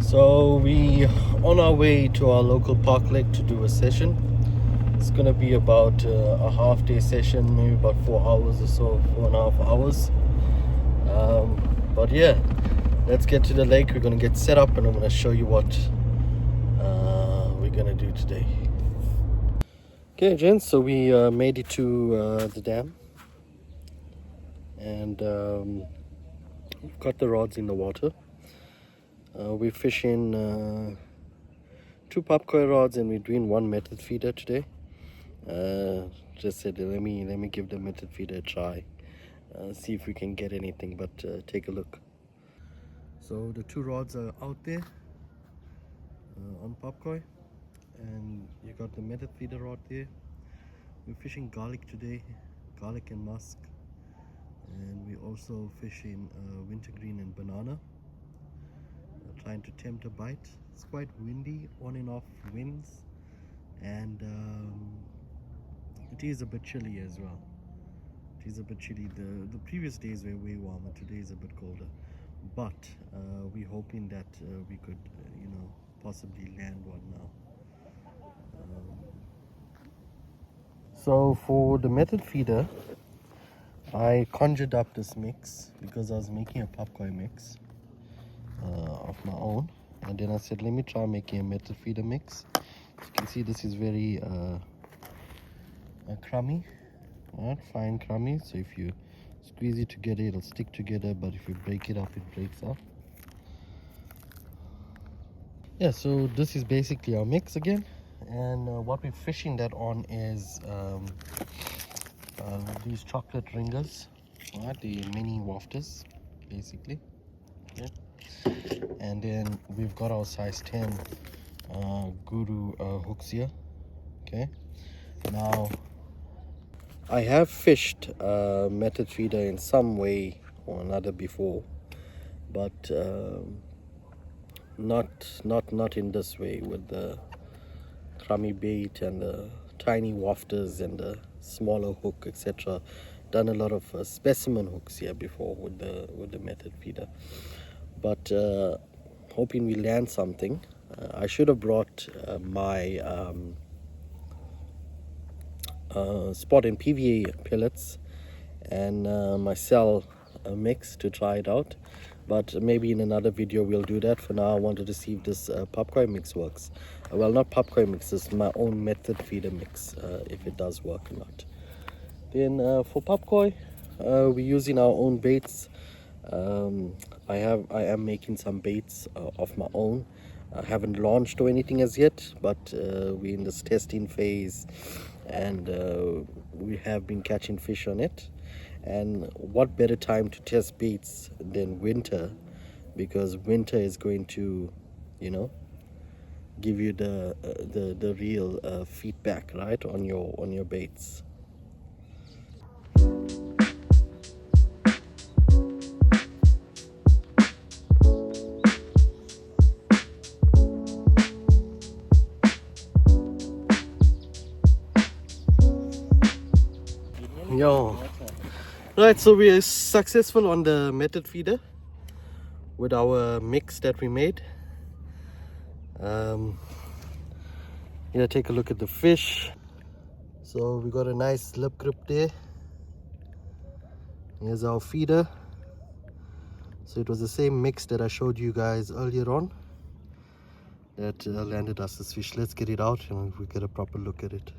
So we on our way to our local park lake to do a session. It's gonna be about a half-day session, maybe about 4 hours or so, 4.5 hours. But yeah, let's get to the lake. We're gonna get set up, and I'm gonna show you what we're gonna do today. Okay, gents. So we made it to the dam, and we've got the rods in the water. We're fishing 2 papgooi rods, and we're doing 1 method feeder today. Just said let me give the method feeder a try, see if we can get anything, but take a look. So the 2 rods are out there on papgooi, and you got the method feeder rod there. We're fishing garlic today, garlic and musk, and we're also fishing wintergreen and banana, trying to tempt a bite. It's quite windy, on and off winds, and it is a bit chilly as well. It is a bit chilly. The previous days were way warmer. Today is a bit colder, but we're hoping that we could possibly land one now. So for the method feeder, I conjured up this mix because I was making a papgooi mix of my own, and then I said let me try making a method feeder mix. As you can see, this is very crummy, right? Fine crummy. So if you squeeze it together, it'll stick together, but if you break it up, it breaks up. Yeah, so this is basically our mix again, and what we're fishing that on is these chocolate ringers, right? The mini wafters basically. Okay. And then we've got our size 10 guru hooks here. Okay, now I have fished method feeder in some way or another before, but not in this way, with the crummy bait and the tiny wafters and the smaller hook, etc. Done a lot of specimen hooks here before with the method feeder, but hoping we land something. I should have brought my spot and PVA pellets and my cell mix to try it out, but maybe in another video we'll do that. For now I wanted to see if this papgooi mix works. Well, not papgooi mix, it's my own method feeder mix, if it does work or not. Then for papgooi, we're using our own baits. I am making some baits of my own. I haven't launched or anything as yet, but we're in this testing phase, and we have been catching fish on it. And what better time to test baits than winter, because winter is going to give you the real feedback, right, on your baits. Yo, right, so we are successful on the method feeder with our mix that we made. Yeah, take a look at the fish. So we got a nice lip grip there. Here's our feeder. So it was the same mix that I showed you guys earlier on that landed us this fish. Let's get it out and we get a proper look at it.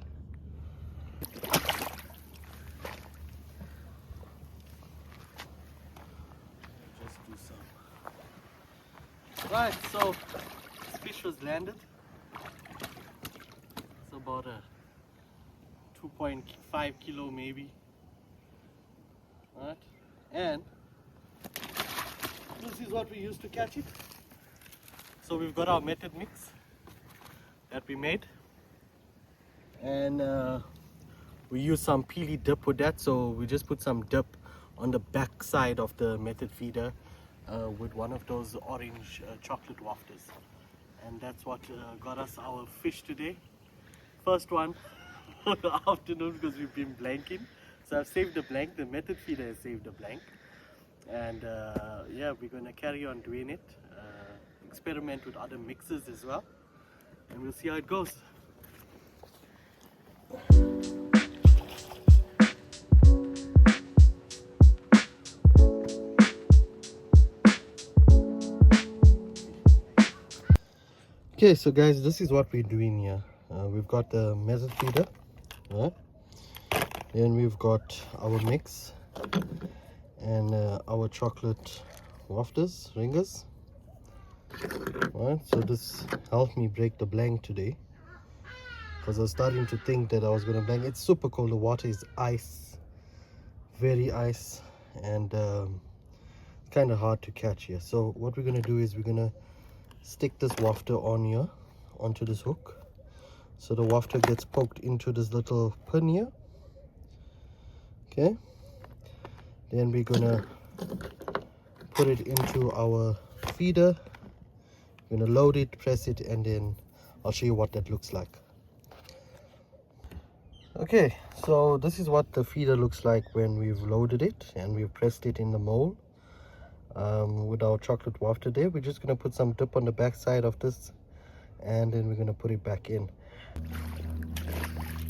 Right, so this fish was landed. It's about a 2.5 kilo maybe. Right, and this is what we used to catch it. So we've got our method mix that we made, and we use some peely dip with that. So we just put some dip on the back side of the method feeder with one of those orange chocolate wafters, and that's what got us our fish today. First one for the afternoon, because we've been blanking. So I've saved the blank, the method feeder has saved the blank, and yeah, we're going to carry on doing it. experiment with other mixes as well, and we'll see how it goes. Okay, so guys, this is what we're doing here. We've got the method feeder, right? Then we've got our mix and our chocolate wafters, ringers. Right, so this helped me break the blank today, because I was starting to think that I was going to blank. It's super cold. The water is ice, very ice, and it's kind of hard to catch here. So what we're going to do is we're going to stick this wafter on here, onto this hook, so the wafter gets poked into this little pin here. Okay, then we're gonna put it into our feeder. We're gonna load it, press it, and then I'll show you what that looks like. Okay, so this is what the feeder looks like when we've loaded it and we've pressed it in the mold. With our chocolate wafter there, we're just going to put some dip on the back side of this, and then we're going to put it back in.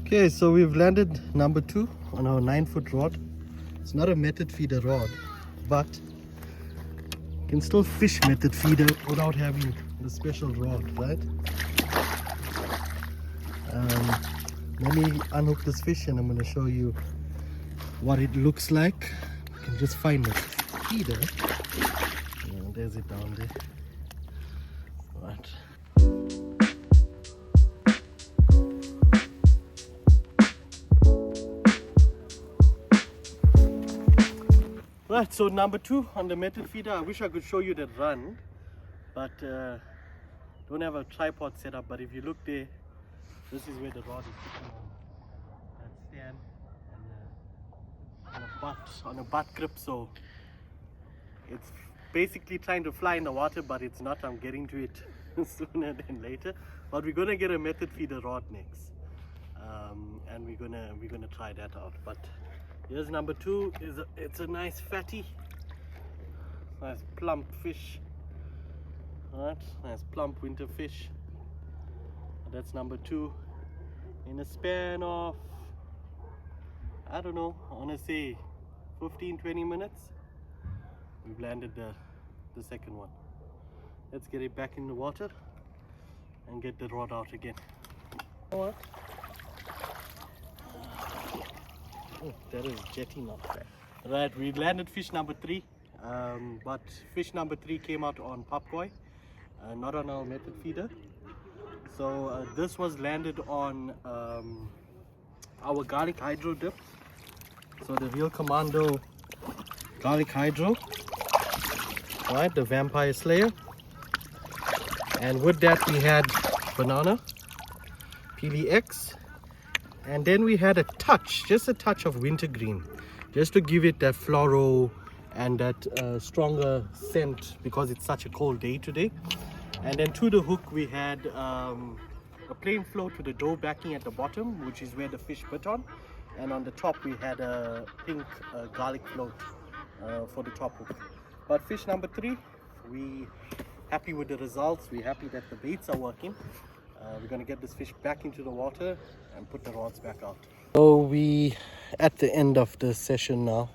Okay, so we've landed number 2 on our 9-foot rod. It's not a method feeder rod, but you can still fish method feeder without having the special rod, right? Let me unhook this fish and I'm going to show you what it looks like. You can just find the feeder. There's it down there. Right. Right, so number 2 on the method feeder. I wish I could show you that run, but don't have a tripod set up. But if you look there, this is where the rod is sitting on that stand, and on a butt grip. So it's basically trying to fly in the water, but it's not. I'm getting to it sooner than later. But we're gonna get a method feeder rod next, and we're gonna try that out. But here's number 2. It's a nice fatty, nice plump fish. Alright, nice plump winter fish. That's number 2. In a span of, I don't know, I want to say 15-20 minutes, we've landed the second one. Let's get it back in the water and get the rod out again. Oh, that is jetty now. Right, we landed fish number 3, but fish number 3 came out on papgooi, not on our method feeder. So this was landed on our garlic hydro dip. So the real Commando garlic hydro, right, the vampire slayer. And with that we had banana, Peely X, and then we had just a touch of wintergreen, just to give it that floral and that stronger scent, because it's such a cold day today. And then to the hook we had a plain float with a dough backing at the bottom, which is where the fish bit on, and on the top we had a pink garlic float for the top hook. But fish number 3, we happy with the results. We're happy that the baits are working. We're going to get this fish back into the water and put the rods back out. So we at the end of the session now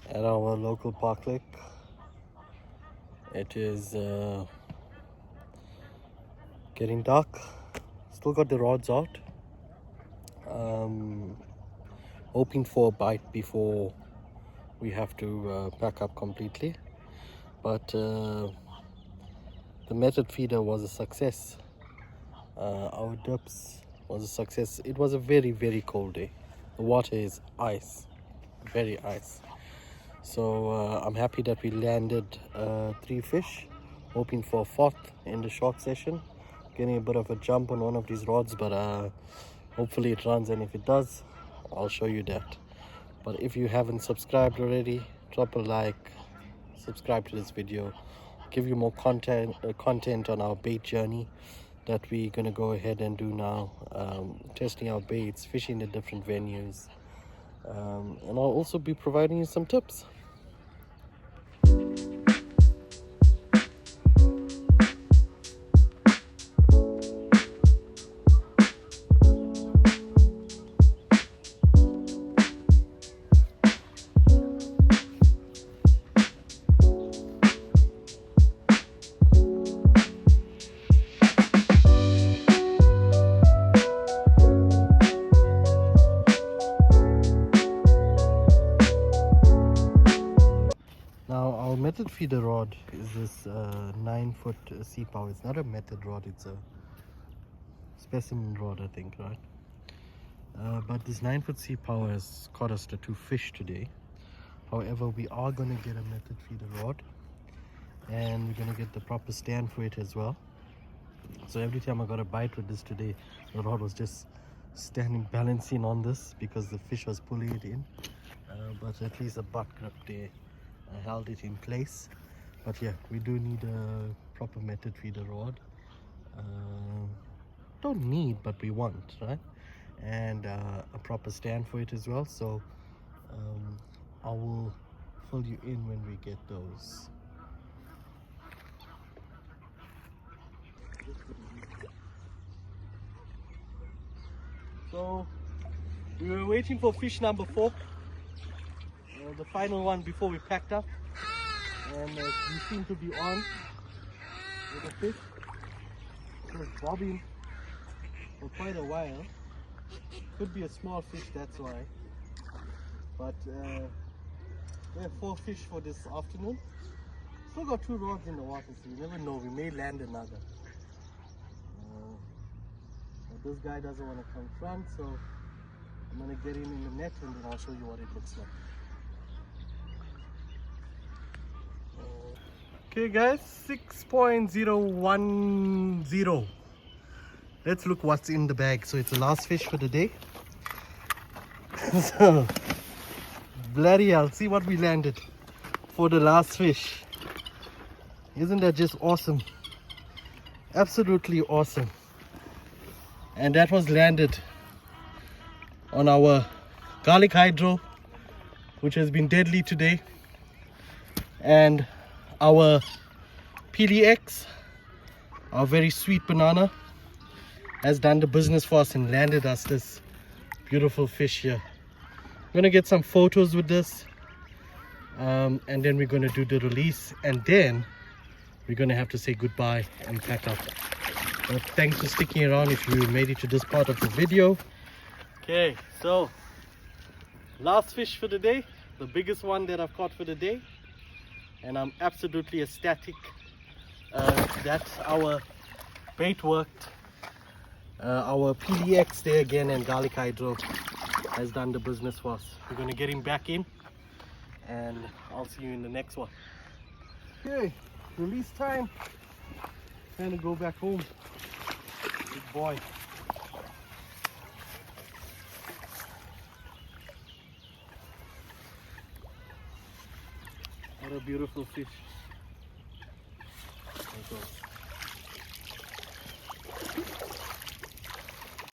at our local park lake. It is getting dark. Still got the rods out. Hoping for a bite before we have to pack up completely. But the method feeder was a success. Our dips was a success. It was a very, very cold day. The water is ice, very ice. So I'm happy that we landed 3 fish, hoping for a 4th in the short session. Getting a bit of a jump on one of these rods, but hopefully it runs, and if it does, I'll show you that. But if you haven't subscribed already, drop a like, subscribe to this video, give you more content on our bait journey that we're gonna go ahead and do now, testing our baits, fishing at different venues, and I'll also be providing you some tips. feeder rod is this 9-foot sea power. It's not a method rod, it's a specimen rod, I think, right? But this 9-foot sea power has caught us the 2 fish today. However, we are going to get a method feeder rod, and we're going to get the proper stand for it as well. So every time I got a bite with this today, the rod was just standing balancing on this because the fish was pulling it in. But at least the butt grip there held it in place. But yeah, we do need a proper method feeder rod. Don't need, but we want, right? And a proper stand for it as well. So I will fill you in when we get those. So we were waiting for fish number 4, the final one before we packed up, and we seem to be on with the fish. It was bobbing for quite a while. Could be a small fish, that's why. But we have 4 fish for this afternoon. Still got 2 rods in the water, so you never know, we may land another. But this guy doesn't want to come front, so I'm going to get him in the net and then I'll show you what it looks like. Okay guys, 6.010. Let's look what's in the bag. So it's the last fish for the day. So, bloody hell, see what we landed for the last fish. Isn't that just awesome? Absolutely awesome. And that was landed on our garlic hydro, which has been deadly today, and our PDX, our very sweet banana, has done the business for us and landed us this beautiful fish here. I'm gonna get some photos with this, and then we're gonna do the release, and then we're gonna have to say goodbye and pack up. But thanks for sticking around if you made it to this part of the video. Okay, so last fish for the day, the biggest one that I've caught for the day, and I'm absolutely ecstatic that our bait worked. Our PDX there again and garlic hydro has done the business for us. We're going to get him back in, and I'll see you in the next one. Okay, release time. Time to go back home. Good boy. What a beautiful fish. There it goes.